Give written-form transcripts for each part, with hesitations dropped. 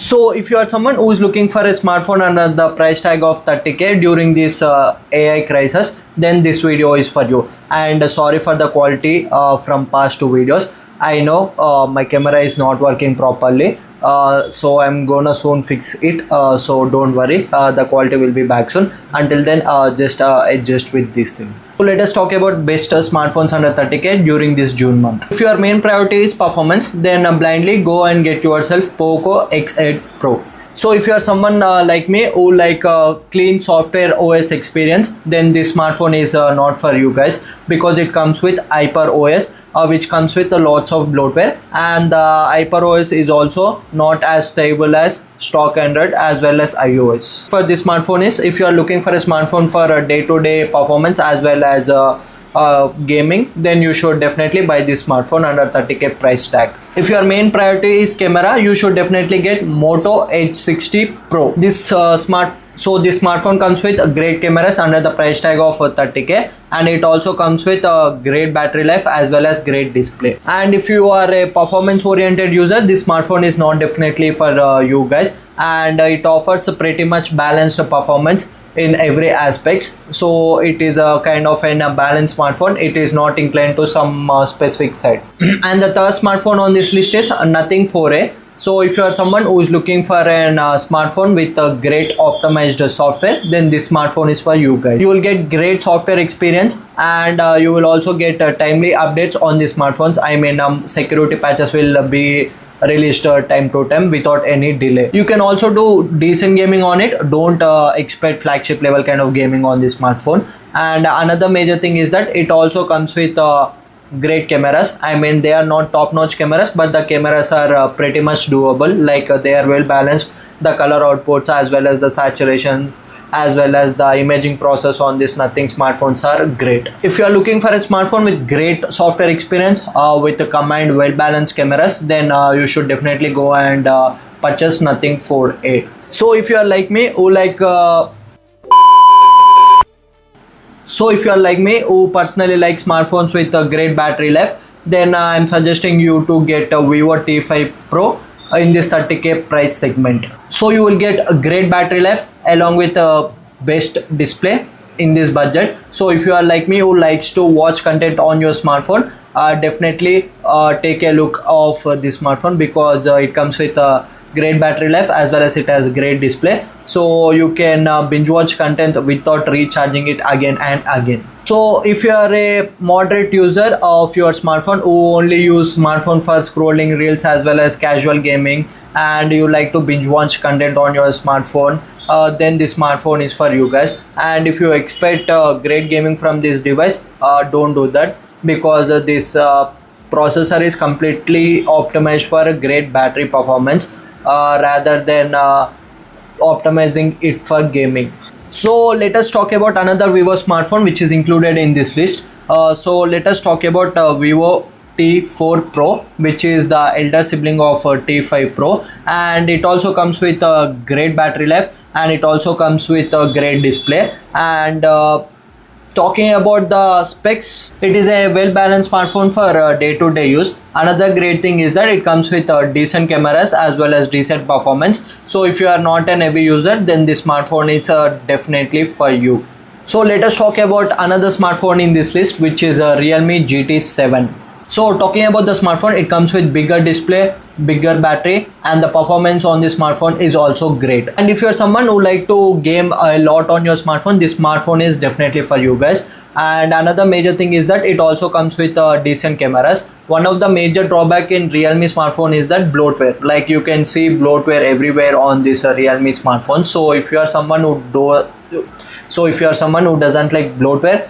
So if you are someone who is looking for a smartphone under the price tag of 30k during this AI crisis, then this video is for you. And sorry for the quality from past two videos. I know my camera is not working properly, so I'm gonna soon fix it, so don't worry, the quality will be back soon. Until then, just adjust with this thing. So let us talk about best smartphones under 30k during this June month. If your main priority is performance, then blindly go and get yourself POCO X8 Pro. So if you are someone like me who like clean software OS experience, then this smartphone is not for you guys, because it comes with Hyper OS, which comes with lots of bloatware, and Hyper OS is also not as stable as stock Android as well as iOS. For this smartphone is, if you are looking for a smartphone for day-to-day performance as well as gaming, then you should definitely buy this smartphone under 30k price tag. If your main priority is camera, you should definitely get Moto H60 Pro. This smartphone comes with great cameras under the price tag of 30k, and it also comes with a great battery life as well as great display. And if you are a performance oriented user, this smartphone is not definitely for you guys, and it offers a pretty much balanced performance in every aspect. So it is a kind of a balanced smartphone. It is not inclined to some specific side. And the third smartphone on this list is Nothing 4A. So if you are someone who is looking for a smartphone with a great optimized software, then this smartphone is for you guys. You will get great software experience, and you will also get timely updates on the smartphones. I mean, security patches will be released time to time without any delay. You can also do decent gaming on it. Don't expect flagship level kind of gaming on this smartphone. And another major thing is that it also comes with great cameras. I mean, they are not top-notch cameras, but the cameras are pretty much doable. Like they are well balanced. The color outputs as well as the saturation as well as the imaging process on this Nothing smartphones are great. If you are looking for a smartphone with great software experience with a combined well balanced cameras, then you should definitely go and purchase Nothing 4A. So if you are like me who personally like smartphones with a great battery life, then I'm suggesting you to get a Vivo T5 Pro in this 30k price segment. So you will get a great battery life along with a best display in this budget. So if you are like me who likes to watch content on your smartphone, definitely take a look of this smartphone, because it comes with a great battery life as well as it has great display, so you can binge watch content without recharging it again and again. So if you are a moderate user of your smartphone who only use smartphone for scrolling reels as well as casual gaming, and you like to binge watch content on your smartphone, then this smartphone is for you guys. And if you expect great gaming from this device, don't do that, because this processor is completely optimized for a great battery performance rather than optimizing it for gaming. So let us talk about another Vivo smartphone which is included in this list. So let us talk about Vivo T4 Pro, which is the elder sibling of T5 Pro, and it also comes with a great battery life, and it also comes with a great display. And talking about the specs, it is a well balanced smartphone for day-to-day use. Another great thing is that it comes with decent cameras as well as decent performance. So if you are not an heavy user, then this smartphone is definitely for you. So let us talk about another smartphone in this list, which is a Realme GT7. So talking about the smartphone, it comes with bigger display, bigger battery, and the performance on this smartphone is also great. And if you are someone who like to game a lot on your smartphone, this smartphone is definitely for you guys. And another major thing is that it also comes with decent cameras. One of the major drawback in Realme smartphone is that bloatware. Like you can see bloatware everywhere on this Realme smartphone. So if you are someone who doesn't like bloatware,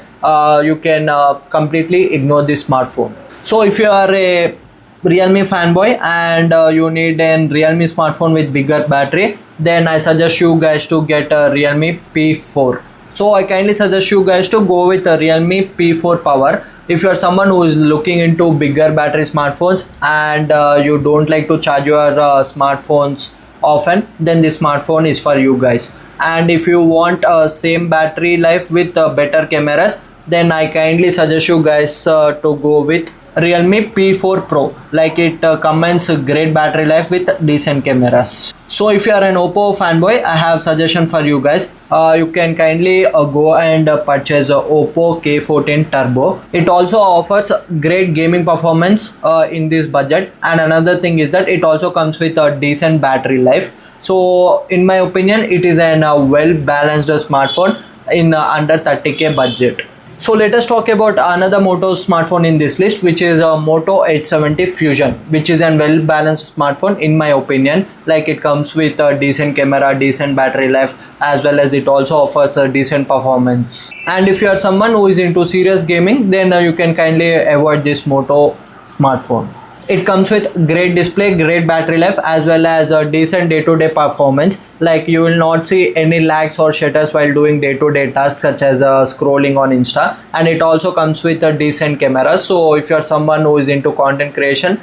you can completely ignore this smartphone. So if you are a Realme fanboy and you need a Realme smartphone with bigger battery, then I suggest you guys to get a Realme P4. So I kindly suggest you guys to go with a Realme P4 Power. If you are someone who is looking into bigger battery smartphones and you don't like to charge your smartphones often, then this smartphone is for you guys. And if you want same battery life with better cameras, then I kindly suggest you guys to go with Realme P4 Pro. Like it combines a great battery life with decent cameras. So if you are an Oppo fanboy, I have suggestion for you guys. You can kindly go and purchase a Oppo K14 Turbo. It also offers great gaming performance in this budget, and another thing is that it also comes with a decent battery life. So in my opinion, it is an well balanced smartphone in under 30k budget. So let us talk about another Moto smartphone in this list, which is a Moto 870 Fusion, which is a well balanced smartphone in my opinion. Like it comes with a decent camera, decent battery life, as well as it also offers a decent performance. And if you are someone who is into serious gaming, then you can kindly avoid this Moto smartphone. It comes with great display, great battery life, as well as a decent day-to-day performance. Like you will not see any lags or shutters while doing day-to-day tasks such as scrolling on Insta. And it also comes with a decent camera. So if you are someone who is into content creation,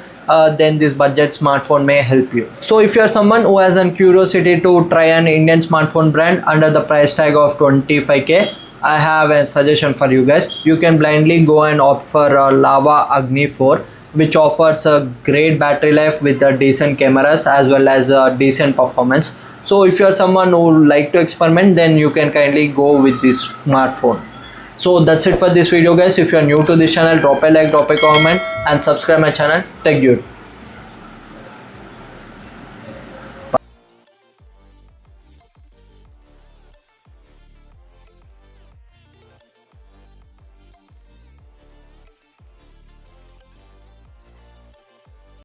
then this budget smartphone may help you. So if you are someone who has a curiosity to try an Indian smartphone brand under the price tag of 25k, I have a suggestion for you guys. You can blindly go and opt for Lava Agni 4, which offers a great battery life with decent cameras as well as decent performance. So if you are someone who like to experiment, then you can kindly go with this smartphone. So that's it for this video guys. If you are new to this channel, drop a like, drop a comment and subscribe my channel. Thank you.